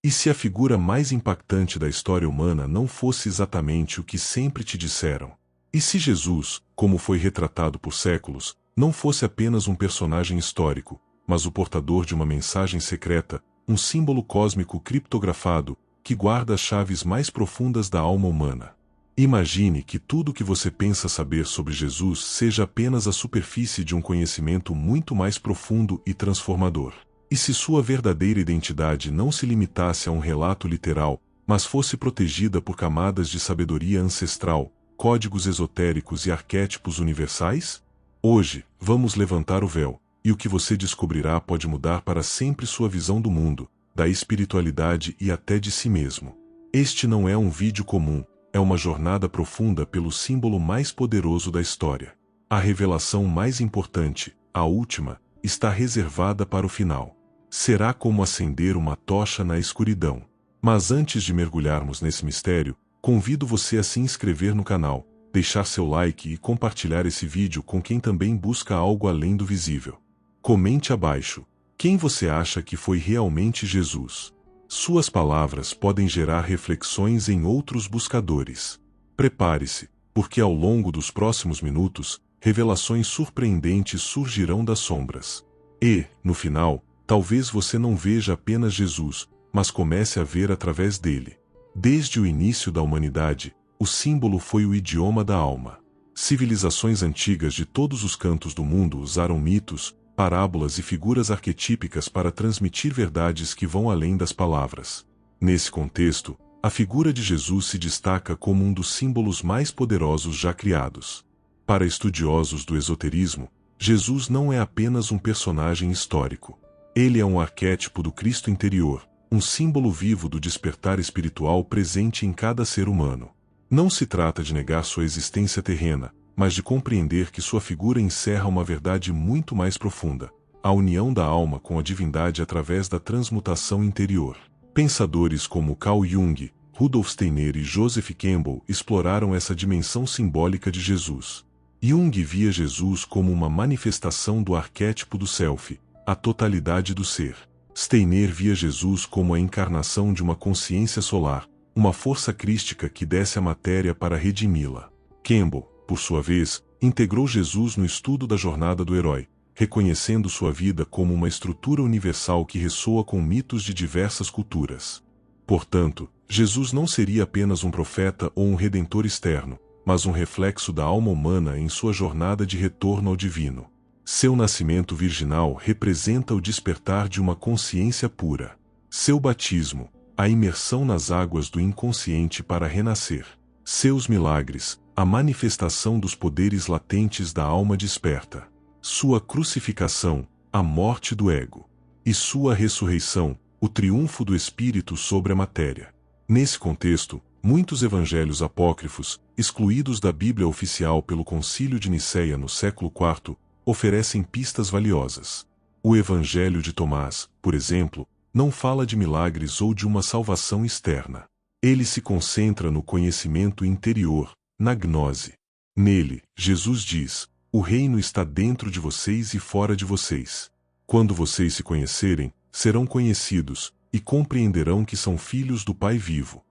E se a figura mais impactante da história humana não fosse exatamente o que sempre te disseram? E se Jesus, como foi retratado por séculos, não fosse apenas um personagem histórico, mas o portador de uma mensagem secreta, um símbolo cósmico criptografado, que guarda as chaves mais profundas da alma humana? Imagine que tudo o que você pensa saber sobre Jesus seja apenas a superfície de um conhecimento muito mais profundo e transformador. E se sua verdadeira identidade não se limitasse a um relato literal, mas fosse protegida por camadas de sabedoria ancestral, códigos esotéricos e arquétipos universais? Hoje, vamos levantar o véu, e o que você descobrirá pode mudar para sempre sua visão do mundo, da espiritualidade e até de si mesmo. Este não é um vídeo comum, é uma jornada profunda pelo símbolo mais poderoso da história. A revelação mais importante, a última, está reservada para o final. Será como acender uma tocha na escuridão. Mas antes de mergulharmos nesse mistério, convido você a se inscrever no canal, deixar seu like e compartilhar esse vídeo com quem também busca algo além do visível. Comente abaixo. Quem você acha que foi realmente Jesus? Suas palavras podem gerar reflexões em outros buscadores. Prepare-se, porque ao longo dos próximos minutos, revelações surpreendentes surgirão das sombras. E, no final, talvez você não veja apenas Jesus, mas comece a ver através dele. Desde o início da humanidade, o símbolo foi o idioma da alma. Civilizações antigas de todos os cantos do mundo usaram mitos, parábolas e figuras arquetípicas para transmitir verdades que vão além das palavras. Nesse contexto, a figura de Jesus se destaca como um dos símbolos mais poderosos já criados. Para estudiosos do esoterismo, Jesus não é apenas um personagem histórico. Ele é um arquétipo do Cristo interior, um símbolo vivo do despertar espiritual presente em cada ser humano. Não se trata de negar sua existência terrena, mas de compreender que sua figura encerra uma verdade muito mais profunda, a união da alma com a divindade através da transmutação interior. Pensadores como Carl Jung, Rudolf Steiner e Joseph Campbell exploraram essa dimensão simbólica de Jesus. Jung via Jesus como uma manifestação do arquétipo do Self, a totalidade do ser. Steiner via Jesus como a encarnação de uma consciência solar, uma força crística que desce à matéria para redimi-la. Campbell, por sua vez, integrou Jesus no estudo da jornada do herói, reconhecendo sua vida como uma estrutura universal que ressoa com mitos de diversas culturas. Portanto, Jesus não seria apenas um profeta ou um redentor externo, mas um reflexo da alma humana em sua jornada de retorno ao divino. Seu nascimento virginal representa o despertar de uma consciência pura. Seu batismo, a imersão nas águas do inconsciente para renascer. Seus milagres, a manifestação dos poderes latentes da alma desperta. Sua crucificação, a morte do ego. E sua ressurreição, o triunfo do espírito sobre a matéria. Nesse contexto, muitos evangelhos apócrifos, excluídos da Bíblia oficial pelo Concílio de Nicéia no século IV, oferecem pistas valiosas. O Evangelho de Tomás, por exemplo, não fala de milagres ou de uma salvação externa. Ele se concentra no conhecimento interior, na gnose. Nele, Jesus diz: o reino está dentro de vocês e fora de vocês. Quando vocês se conhecerem, serão conhecidos, e compreenderão que são filhos do Pai vivo.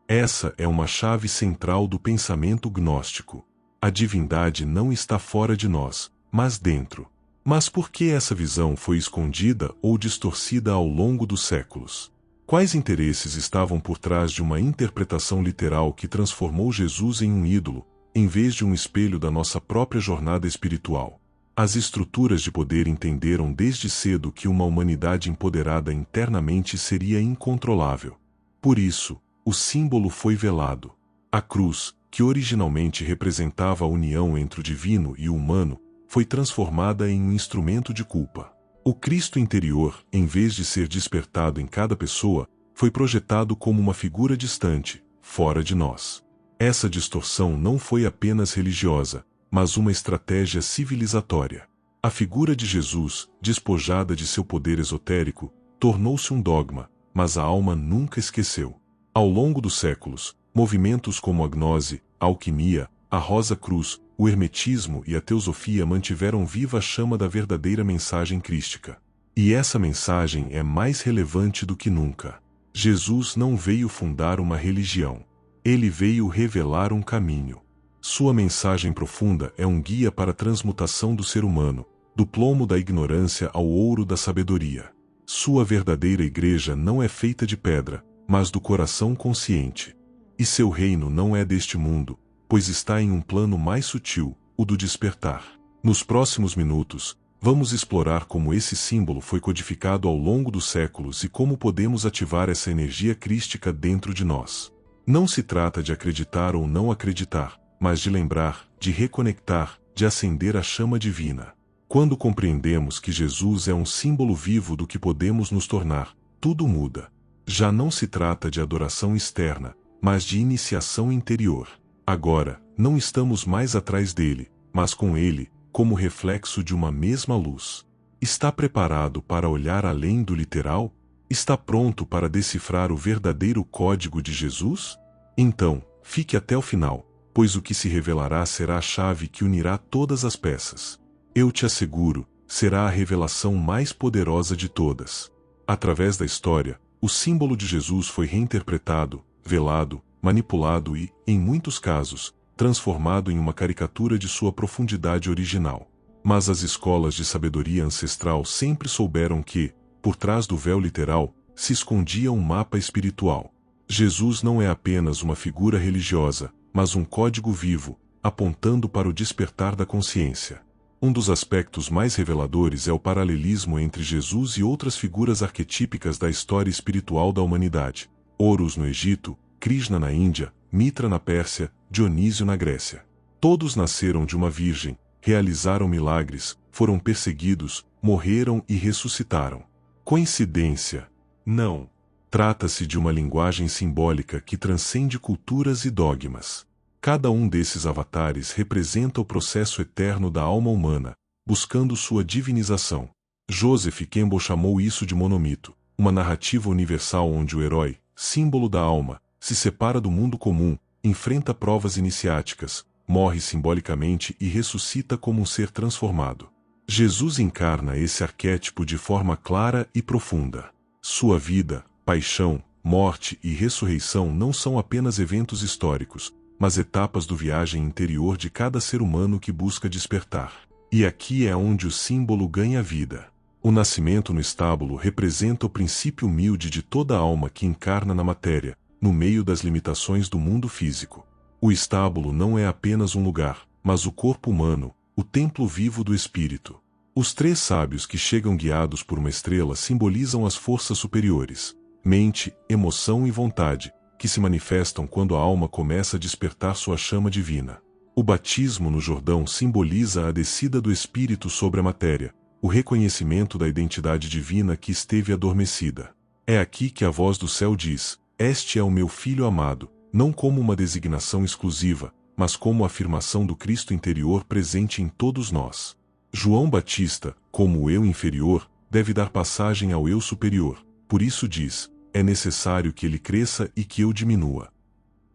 Essa é uma chave central do pensamento gnóstico. A divindade não está fora de nós, mas dentro. Mas por que essa visão foi escondida ou distorcida ao longo dos séculos? Quais interesses estavam por trás de uma interpretação literal que transformou Jesus em um ídolo, em vez de um espelho da nossa própria jornada espiritual? As estruturas de poder entenderam desde cedo que uma humanidade empoderada internamente seria incontrolável. Por isso, o símbolo foi velado. A cruz, que originalmente representava a união entre o divino e o humano, foi transformada em um instrumento de culpa. O Cristo interior, em vez de ser despertado em cada pessoa, foi projetado como uma figura distante, fora de nós. Essa distorção não foi apenas religiosa, mas uma estratégia civilizatória. A figura de Jesus, despojada de seu poder esotérico, tornou-se um dogma, mas a alma nunca esqueceu. Ao longo dos séculos, movimentos como a gnose, a alquimia, a Rosa Cruz, o hermetismo e a teosofia mantiveram viva a chama da verdadeira mensagem crística. E essa mensagem é mais relevante do que nunca. Jesus não veio fundar uma religião. Ele veio revelar um caminho. Sua mensagem profunda é um guia para a transmutação do ser humano, do plomo da ignorância ao ouro da sabedoria. Sua verdadeira igreja não é feita de pedra, mas do coração consciente. E seu reino não é deste mundo, pois está em um plano mais sutil, o do despertar. Nos próximos minutos, vamos explorar como esse símbolo foi codificado ao longo dos séculos e como podemos ativar essa energia crística dentro de nós. Não se trata de acreditar ou não acreditar, mas de lembrar, de reconectar, de acender a chama divina. Quando compreendemos que Jesus é um símbolo vivo do que podemos nos tornar, tudo muda. Já não se trata de adoração externa, mas de iniciação interior. Agora, não estamos mais atrás dele, mas com ele, como reflexo de uma mesma luz. Está preparado para olhar além do literal? Está pronto para decifrar o verdadeiro código de Jesus? Então, fique até o final, pois o que se revelará será a chave que unirá todas as peças. Eu te asseguro, será a revelação mais poderosa de todas. Através da história, o símbolo de Jesus foi reinterpretado, velado, manipulado e, em muitos casos, transformado em uma caricatura de sua profundidade original. Mas as escolas de sabedoria ancestral sempre souberam que, por trás do véu literal, se escondia um mapa espiritual. Jesus não é apenas uma figura religiosa, mas um código vivo, apontando para o despertar da consciência. Um dos aspectos mais reveladores é o paralelismo entre Jesus e outras figuras arquetípicas da história espiritual da humanidade. Horus no Egito, Krishna na Índia, Mitra na Pérsia, Dionísio na Grécia. Todos nasceram de uma virgem, realizaram milagres, foram perseguidos, morreram e ressuscitaram. Coincidência? Não. Trata-se de uma linguagem simbólica que transcende culturas e dogmas. Cada um desses avatares representa o processo eterno da alma humana, buscando sua divinização. Joseph Campbell chamou isso de monomito, uma narrativa universal onde o herói, símbolo da alma, se separa do mundo comum, enfrenta provas iniciáticas, morre simbolicamente e ressuscita como um ser transformado. Jesus encarna esse arquétipo de forma clara e profunda. Sua vida, paixão, morte e ressurreição não são apenas eventos históricos, mas etapas do viagem interior de cada ser humano que busca despertar. E aqui é onde o símbolo ganha vida. O nascimento no estábulo representa o princípio humilde de toda alma que encarna na matéria, no meio das limitações do mundo físico. O estábulo não é apenas um lugar, mas o corpo humano, o templo vivo do espírito. Os três sábios que chegam guiados por uma estrela simbolizam as forças superiores, mente, emoção e vontade, que se manifestam quando a alma começa a despertar sua chama divina. O batismo no Jordão simboliza a descida do Espírito sobre a matéria, o reconhecimento da identidade divina que esteve adormecida. É aqui que a voz do céu diz: "Este é o meu Filho amado", não como uma designação exclusiva, mas como afirmação do Cristo interior presente em todos nós. João Batista, como o eu inferior, deve dar passagem ao eu superior, por isso diz: "É necessário que ele cresça e que eu diminua".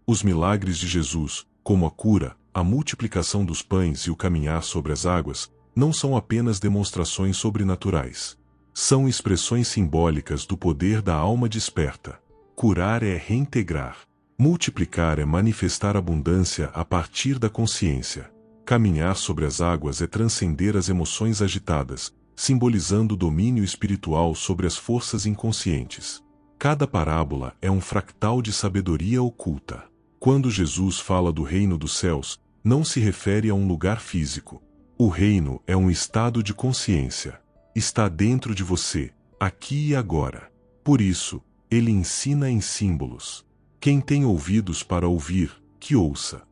Os milagres de Jesus, como a cura, a multiplicação dos pães e o caminhar sobre as águas, não são apenas demonstrações sobrenaturais. São expressões simbólicas do poder da alma desperta. Curar é reintegrar. Multiplicar é manifestar abundância a partir da consciência. Caminhar sobre as águas é transcender as emoções agitadas, simbolizando o domínio espiritual sobre as forças inconscientes. Cada parábola é um fractal de sabedoria oculta. Quando Jesus fala do reino dos céus, não se refere a um lugar físico. O reino é um estado de consciência. Está dentro de você, aqui e agora. Por isso, ele ensina em símbolos. Quem tem ouvidos para ouvir, que ouça.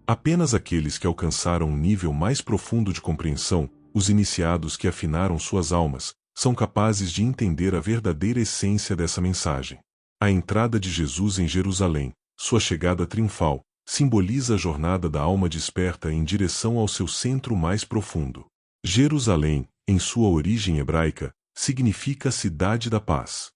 Apenas aqueles que alcançaram um nível mais profundo de compreensão, os iniciados que afinaram suas almas, são capazes de entender a verdadeira essência dessa mensagem. A entrada de Jesus em Jerusalém, sua chegada triunfal, simboliza a jornada da alma desperta em direção ao seu centro mais profundo. Jerusalém, em sua origem hebraica, significa cidade da paz.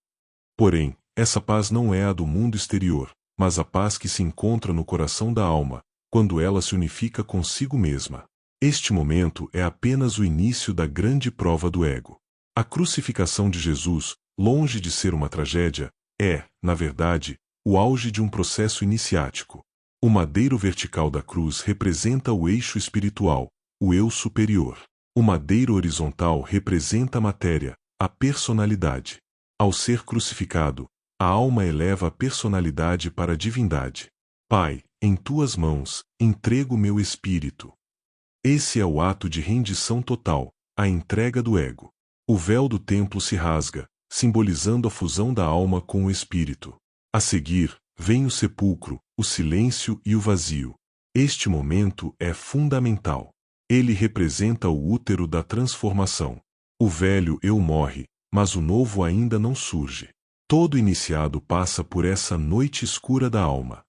Porém, essa paz não é a do mundo exterior, mas a paz que se encontra no coração da alma, quando ela se unifica consigo mesma. Este momento é apenas o início da grande prova do ego. A crucificação de Jesus, longe de ser uma tragédia, é, na verdade, o auge de um processo iniciático. O madeiro vertical da cruz representa o eixo espiritual, o eu superior. O madeiro horizontal representa a matéria, a personalidade. Ao ser crucificado, a alma eleva a personalidade para a divindade. Pai, em tuas mãos, entrego meu espírito. Esse é o ato de rendição total, a entrega do ego. O véu do templo se rasga, simbolizando a fusão da alma com o espírito. A seguir, vem o sepulcro, o silêncio e o vazio. Este momento é fundamental. Ele representa o útero da transformação. O velho eu morre, mas o novo ainda não surge. Todo iniciado passa por essa noite escura da alma.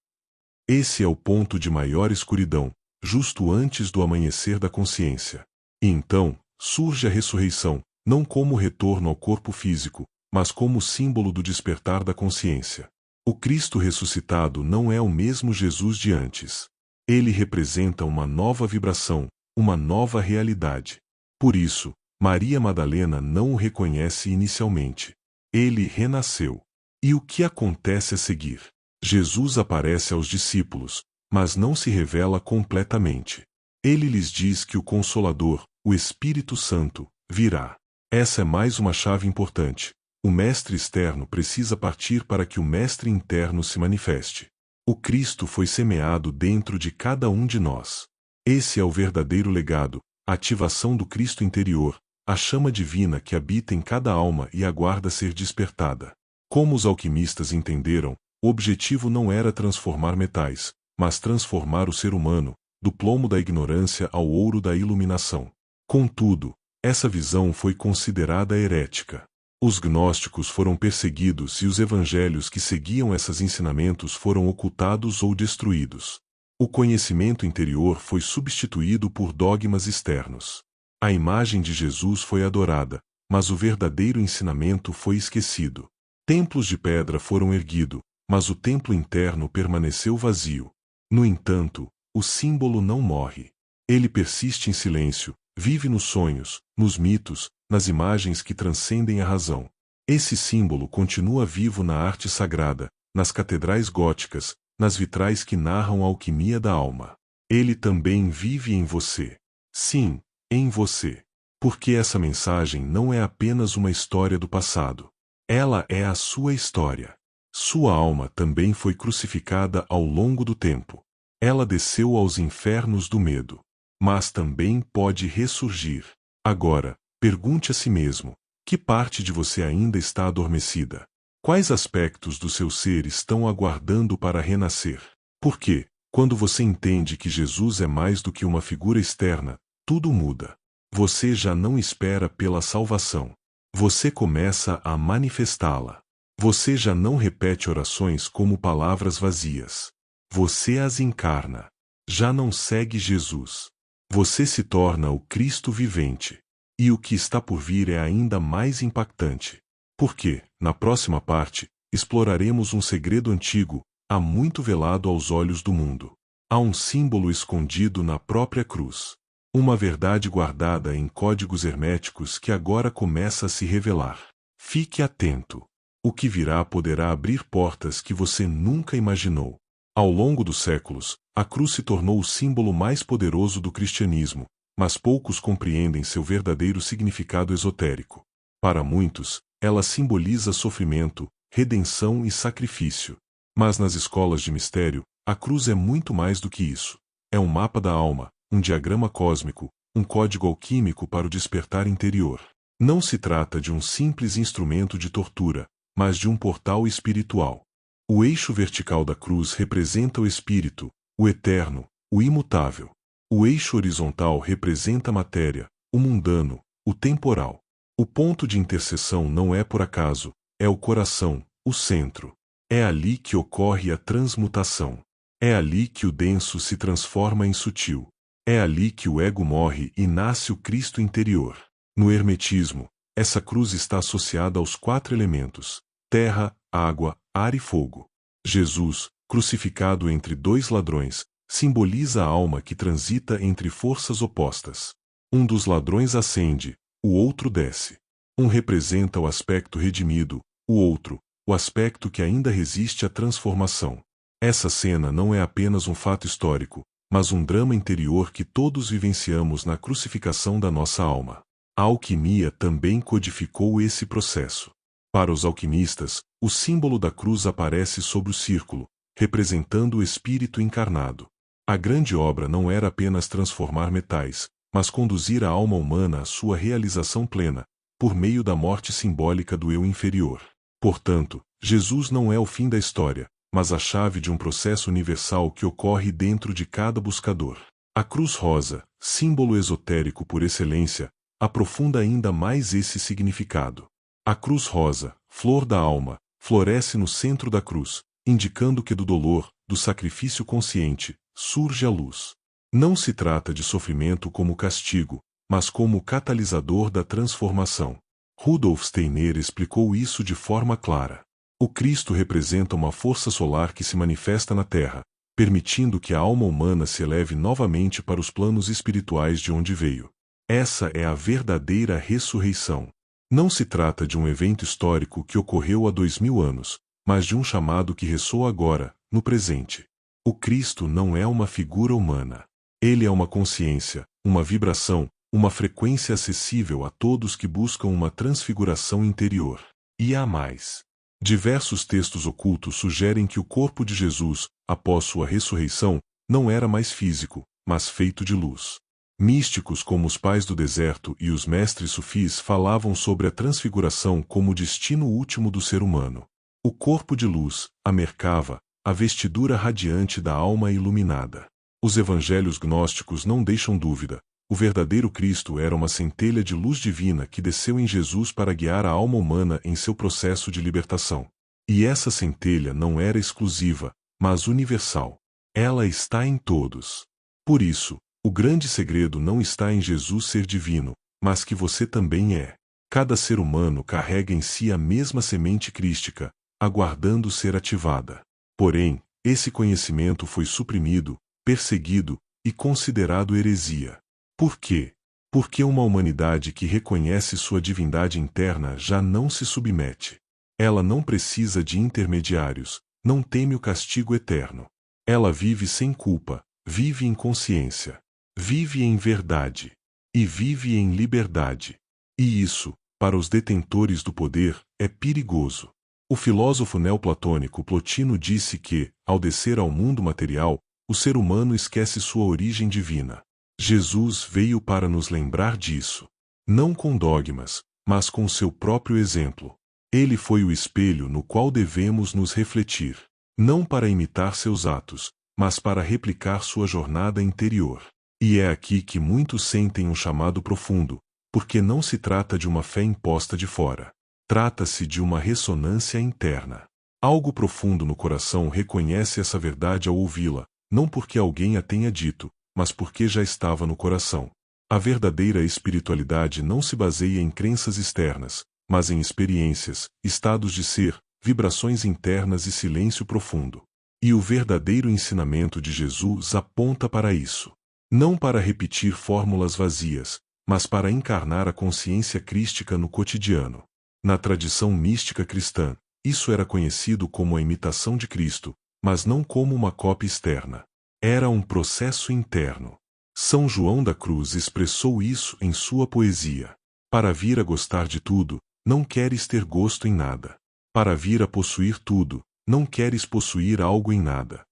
Esse é o ponto de maior escuridão, justo antes do amanhecer da consciência. E então, surge a ressurreição, não como retorno ao corpo físico, mas como símbolo do despertar da consciência. O Cristo ressuscitado não é o mesmo Jesus de antes. Ele representa uma nova vibração, uma nova realidade. Por isso, Maria Madalena não o reconhece inicialmente. Ele renasceu. E o que acontece a seguir? Jesus aparece aos discípulos, mas não se revela completamente. Ele lhes diz que o Consolador, o Espírito Santo, virá. Essa é mais uma chave importante. O mestre externo precisa partir para que o mestre interno se manifeste. O Cristo foi semeado dentro de cada um de nós. Esse é o verdadeiro legado, a ativação do Cristo interior, a chama divina que habita em cada alma e aguarda ser despertada. Como os alquimistas entenderam, o objetivo não era transformar metais, mas transformar o ser humano, do plomo da ignorância ao ouro da iluminação. Contudo, essa visão foi considerada herética. Os gnósticos foram perseguidos e os evangelhos que seguiam esses ensinamentos foram ocultados ou destruídos. O conhecimento interior foi substituído por dogmas externos. A imagem de Jesus foi adorada, mas o verdadeiro ensinamento foi esquecido. Templos de pedra foram erguidos, mas o templo interno permaneceu vazio. No entanto, o símbolo não morre. Ele persiste em silêncio, vive nos sonhos, nos mitos, nas imagens que transcendem a razão. Esse símbolo continua vivo na arte sagrada, nas catedrais góticas, nas vitrais que narram a alquimia da alma. Ele também vive em você. Sim, em você. Porque essa mensagem não é apenas uma história do passado. Ela é a sua história. Sua alma também foi crucificada ao longo do tempo. Ela desceu aos infernos do medo. Mas também pode ressurgir. Agora, pergunte a si mesmo, que parte de você ainda está adormecida? Quais aspectos do seu ser estão aguardando para renascer? Porque, quando você entende que Jesus é mais do que uma figura externa, tudo muda. Você já não espera pela salvação. Você começa a manifestá-la. Você já não repete orações como palavras vazias. Você as encarna. Já não segue Jesus. Você se torna o Cristo vivente. E o que está por vir é ainda mais impactante. Porque, na próxima parte, exploraremos um segredo antigo, há muito velado aos olhos do mundo. Há um símbolo escondido na própria cruz. Uma verdade guardada em códigos herméticos que agora começa a se revelar. Fique atento. O que virá poderá abrir portas que você nunca imaginou. Ao longo dos séculos, a cruz se tornou o símbolo mais poderoso do cristianismo, mas poucos compreendem seu verdadeiro significado esotérico. Para muitos, ela simboliza sofrimento, redenção e sacrifício. Mas nas escolas de mistério, a cruz é muito mais do que isso. É um mapa da alma, um diagrama cósmico, um código alquímico para o despertar interior. Não se trata de um simples instrumento de tortura, mas de um portal espiritual. O eixo vertical da cruz representa o espírito, o eterno, o imutável. O eixo horizontal representa a matéria, o mundano, o temporal. O ponto de interseção não é por acaso, é o coração, o centro. É ali que ocorre a transmutação. É ali que o denso se transforma em sutil. É ali que o ego morre e nasce o Cristo interior. No hermetismo, essa cruz está associada aos 4 elementos: terra, água, ar e fogo. Jesus, crucificado entre 2 ladrões, simboliza a alma que transita entre forças opostas. Um dos ladrões ascende, o outro desce. Um representa o aspecto redimido, o outro, o aspecto que ainda resiste à transformação. Essa cena não é apenas um fato histórico, mas um drama interior que todos vivenciamos na crucificação da nossa alma. A alquimia também codificou esse processo. Para os alquimistas, o símbolo da cruz aparece sobre o círculo, representando o Espírito encarnado. A grande obra não era apenas transformar metais, mas conduzir a alma humana à sua realização plena, por meio da morte simbólica do eu inferior. Portanto, Jesus não é o fim da história, mas a chave de um processo universal que ocorre dentro de cada buscador. A cruz rosa, símbolo esotérico por excelência, aprofunda ainda mais esse significado. A cruz rosa, flor da alma, floresce no centro da cruz, indicando que do dolor, do sacrifício consciente, surge a luz. Não se trata de sofrimento como castigo, mas como catalisador da transformação. Rudolf Steiner explicou isso de forma clara. O Cristo representa uma força solar que se manifesta na Terra, permitindo que a alma humana se eleve novamente para os planos espirituais de onde veio. Essa é a verdadeira ressurreição. Não se trata de um evento histórico que ocorreu há 2000 anos, mas de um chamado que ressoa agora, no presente. O Cristo não é uma figura humana. Ele é uma consciência, uma vibração, uma frequência acessível a todos que buscam uma transfiguração interior. E há mais. Diversos textos ocultos sugerem que o corpo de Jesus, após sua ressurreição, não era mais físico, mas feito de luz. Místicos como os pais do deserto e os mestres sufis falavam sobre a transfiguração como o destino último do ser humano. O corpo de luz, a merkava, a vestidura radiante da alma iluminada. Os evangelhos gnósticos não deixam dúvida. O verdadeiro Cristo era uma centelha de luz divina que desceu em Jesus para guiar a alma humana em seu processo de libertação. E essa centelha não era exclusiva, mas universal. Ela está em todos. Por isso, o grande segredo não está em Jesus ser divino, mas que você também é. Cada ser humano carrega em si a mesma semente crística, aguardando ser ativada. Porém, esse conhecimento foi suprimido, perseguido e considerado heresia. Por quê? Porque uma humanidade que reconhece sua divindade interna já não se submete. Ela não precisa de intermediários, não teme o castigo eterno. Ela vive sem culpa, vive em consciência. Vive em verdade. E vive em liberdade. E isso, para os detentores do poder, é perigoso. O filósofo neoplatônico Plotino disse que, ao descer ao mundo material, o ser humano esquece sua origem divina. Jesus veio para nos lembrar disso. Não com dogmas, mas com seu próprio exemplo. Ele foi o espelho no qual devemos nos refletir. Não para imitar seus atos, mas para replicar sua jornada interior. E é aqui que muitos sentem um chamado profundo, porque não se trata de uma fé imposta de fora. Trata-se de uma ressonância interna. Algo profundo no coração reconhece essa verdade ao ouvi-la, não porque alguém a tenha dito, mas porque já estava no coração. A verdadeira espiritualidade não se baseia em crenças externas, mas em experiências, estados de ser, vibrações internas e silêncio profundo. E o verdadeiro ensinamento de Jesus aponta para isso. Não para repetir fórmulas vazias, mas para encarnar a consciência crística no cotidiano. Na tradição mística cristã, isso era conhecido como a imitação de Cristo, mas não como uma cópia externa. Era um processo interno. São João da Cruz expressou isso em sua poesia. Para vir a gostar de tudo, não queres ter gosto em nada. Para vir a possuir tudo, não queres possuir algo em nada.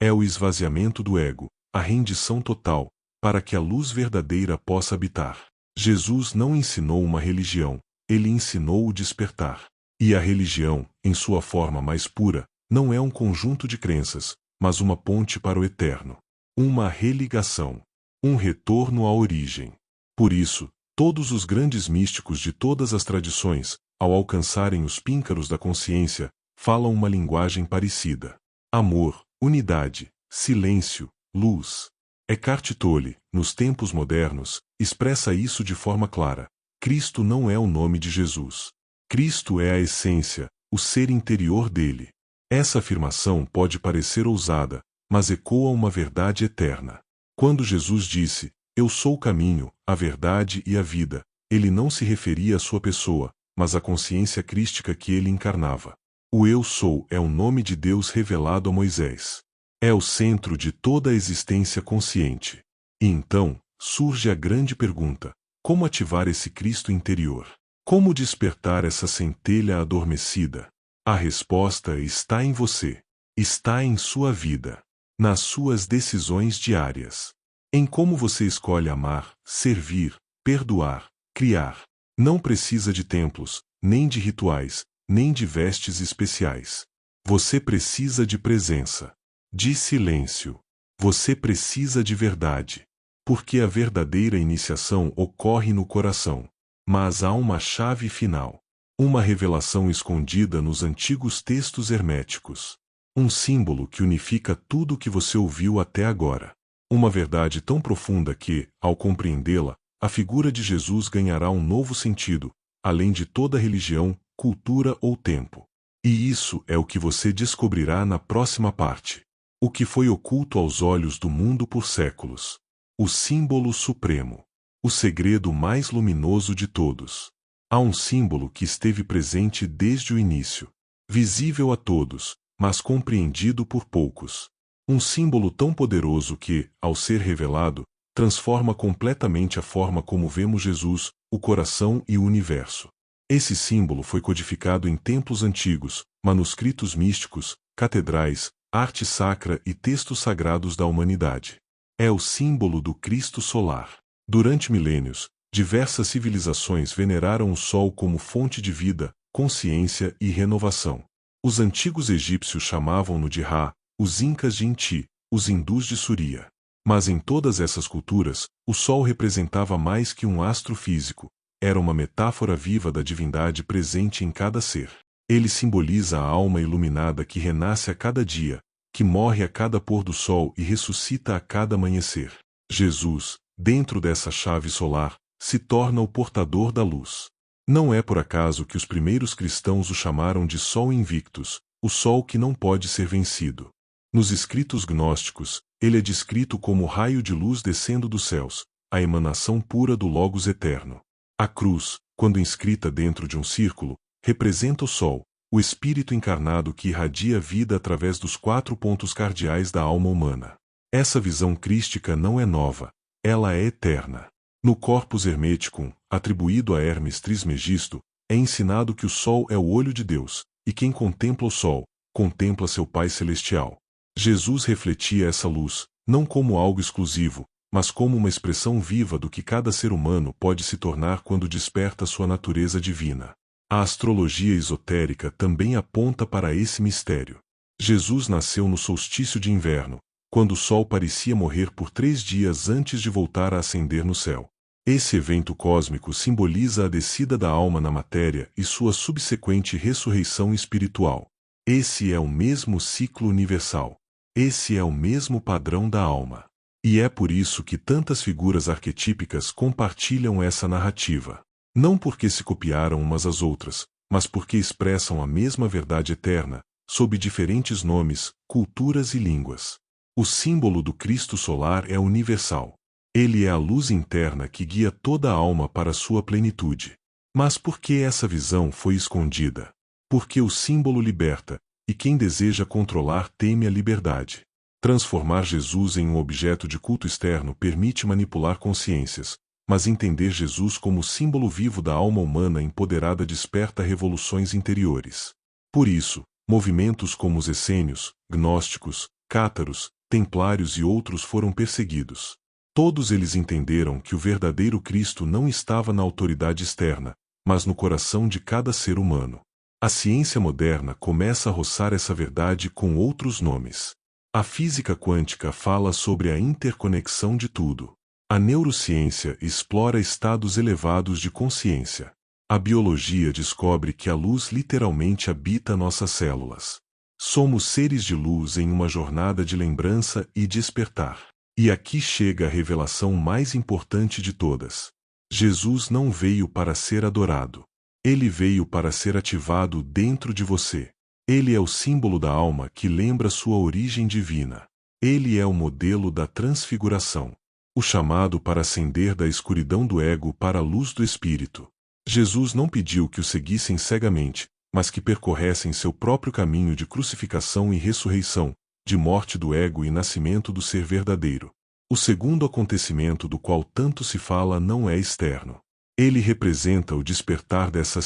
É o esvaziamento do ego, a rendição total, para que a luz verdadeira possa habitar. Jesus não ensinou uma religião, ele ensinou o despertar. E a religião, em sua forma mais pura, não é um conjunto de crenças, mas uma ponte para o eterno. Uma religação. Um retorno à origem. Por isso, todos os grandes místicos de todas as tradições, ao alcançarem os píncaros da consciência, falam uma linguagem parecida. Amor, unidade, silêncio, luz. Eckhart Tolle, nos tempos modernos, expressa isso de forma clara. Cristo não é o nome de Jesus. Cristo é a essência, o ser interior dele. Essa afirmação pode parecer ousada, mas ecoa uma verdade eterna. Quando Jesus disse, "Eu sou o caminho, a verdade e a vida", ele não se referia à sua pessoa, mas à consciência crística que ele encarnava. O Eu Sou é o nome de Deus revelado a Moisés. É o centro de toda a existência consciente. E então, surge a grande pergunta: como ativar esse Cristo interior? Como despertar essa centelha adormecida? A resposta está em você. Está em sua vida. Nas suas decisões diárias. Em como você escolhe amar, servir, perdoar, criar. Não precisa de templos, nem de rituais, nem de vestes especiais. Você precisa de presença. De silêncio. Você precisa de verdade. Porque a verdadeira iniciação ocorre no coração. Mas há uma chave final. Uma revelação escondida nos antigos textos herméticos. Um símbolo que unifica tudo o que você ouviu até agora. Uma verdade tão profunda que, ao compreendê-la, a figura de Jesus ganhará um novo sentido, além de toda religião, cultura ou tempo. E isso é o que você descobrirá na próxima parte. O que foi oculto aos olhos do mundo por séculos. O símbolo supremo. O segredo mais luminoso de todos. Há um símbolo que esteve presente desde o início. Visível a todos, mas compreendido por poucos. Um símbolo tão poderoso que, ao ser revelado, transforma completamente a forma como vemos Jesus, o coração e o universo. Esse símbolo foi codificado em templos antigos, manuscritos místicos, catedrais, arte sacra e textos sagrados da humanidade. É o símbolo do Cristo solar. Durante milênios, diversas civilizações veneraram o Sol como fonte de vida, consciência e renovação. Os antigos egípcios chamavam-no de Ra, os incas de Inti, os hindus de Surya. Mas em todas essas culturas, o Sol representava mais que um astro físico. Era uma metáfora viva da divindade presente em cada ser. Ele simboliza a alma iluminada que renasce a cada dia, que morre a cada pôr do sol e ressuscita a cada amanhecer. Jesus, dentro dessa chave solar, se torna o portador da luz. Não é por acaso que os primeiros cristãos o chamaram de Sol Invictus, o sol que não pode ser vencido. Nos escritos gnósticos, ele é descrito como raio de luz descendo dos céus, a emanação pura do Logos eterno. A cruz, quando inscrita dentro de um círculo, representa o Sol, o Espírito encarnado que irradia vida através dos 4 pontos cardeais da alma humana. Essa visão crística não é nova, ela é eterna. No Corpus Hermeticum, atribuído a Hermes Trismegisto, é ensinado que o Sol é o olho de Deus, e quem contempla o Sol, contempla seu Pai Celestial. Jesus refletia essa luz, não como algo exclusivo, mas como uma expressão viva do que cada ser humano pode se tornar quando desperta sua natureza divina. A astrologia esotérica também aponta para esse mistério. Jesus nasceu no solstício de inverno, quando o Sol parecia morrer por 3 dias antes de voltar a ascender no céu. Esse evento cósmico simboliza a descida da alma na matéria e sua subsequente ressurreição espiritual. Esse é o mesmo ciclo universal. Esse é o mesmo padrão da alma. E é por isso que tantas figuras arquetípicas compartilham essa narrativa. Não porque se copiaram umas às outras, mas porque expressam a mesma verdade eterna, sob diferentes nomes, culturas e línguas. O símbolo do Cristo solar é universal. Ele é a luz interna que guia toda a alma para sua plenitude. Mas por que essa visão foi escondida? Porque o símbolo liberta, e quem deseja controlar teme a liberdade. Transformar Jesus em um objeto de culto externo permite manipular consciências, mas entender Jesus como símbolo vivo da alma humana empoderada desperta revoluções interiores. Por isso, movimentos como os essênios, gnósticos, cátaros, templários e outros foram perseguidos. Todos eles entenderam que o verdadeiro Cristo não estava na autoridade externa, mas no coração de cada ser humano. A ciência moderna começa a roçar essa verdade com outros nomes. A física quântica fala sobre a interconexão de tudo. A neurociência explora estados elevados de consciência. A biologia descobre que a luz literalmente habita nossas células. Somos seres de luz em uma jornada de lembrança e despertar. E aqui chega a revelação mais importante de todas. Jesus não veio para ser adorado. Ele veio para ser ativado dentro de você. Ele é o símbolo da alma que lembra sua origem divina. Ele é o modelo da transfiguração. O chamado para ascender da escuridão do ego para a luz do Espírito. Jesus não pediu que o seguissem cegamente, mas que percorressem seu próprio caminho de crucificação e ressurreição, de morte do ego e nascimento do ser verdadeiro. O segundo acontecimento do qual tanto se fala não é externo. Ele representa o despertar dessa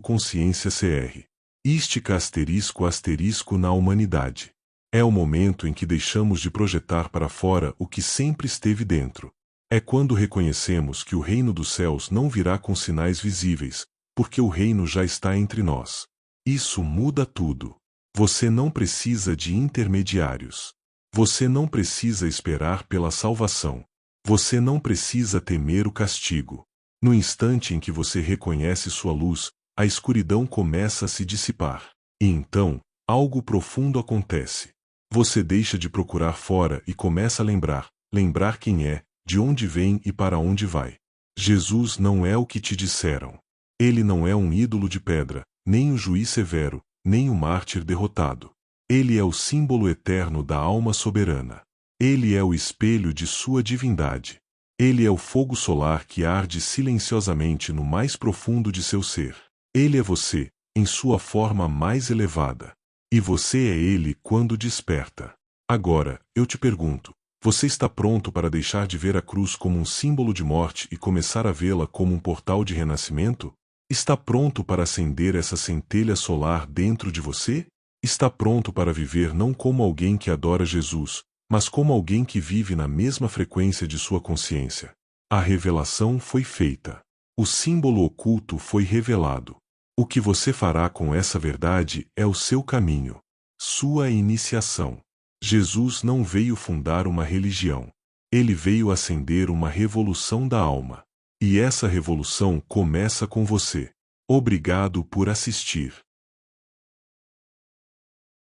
consciência cr. Ística na humanidade. É o momento em que deixamos de projetar para fora o que sempre esteve dentro. É quando reconhecemos que o reino dos céus não virá com sinais visíveis, porque o reino já está entre nós. Isso muda tudo. Você não precisa de intermediários. Você não precisa esperar pela salvação. Você não precisa temer o castigo. No instante em que você reconhece sua luz, a escuridão começa a se dissipar. E então, algo profundo acontece. Você deixa de procurar fora e começa a lembrar quem é, de onde vem e para onde vai. Jesus não é o que te disseram. Ele não é um ídolo de pedra, nem um juiz severo, nem um mártir derrotado. Ele é o símbolo eterno da alma soberana. Ele é o espelho de sua divindade. Ele é o fogo solar que arde silenciosamente no mais profundo de seu ser. Ele é você, em sua forma mais elevada. E você é ele quando desperta. Agora, eu te pergunto, você está pronto para deixar de ver a cruz como um símbolo de morte e começar a vê-la como um portal de renascimento? Está pronto para acender essa centelha solar dentro de você? Está pronto para viver não como alguém que adora Jesus, mas como alguém que vive na mesma frequência de sua consciência? A revelação foi feita. O símbolo oculto foi revelado. O que você fará com essa verdade é o seu caminho, sua iniciação. Jesus não veio fundar uma religião. Ele veio acender uma revolução da alma. E essa revolução começa com você. Obrigado por assistir.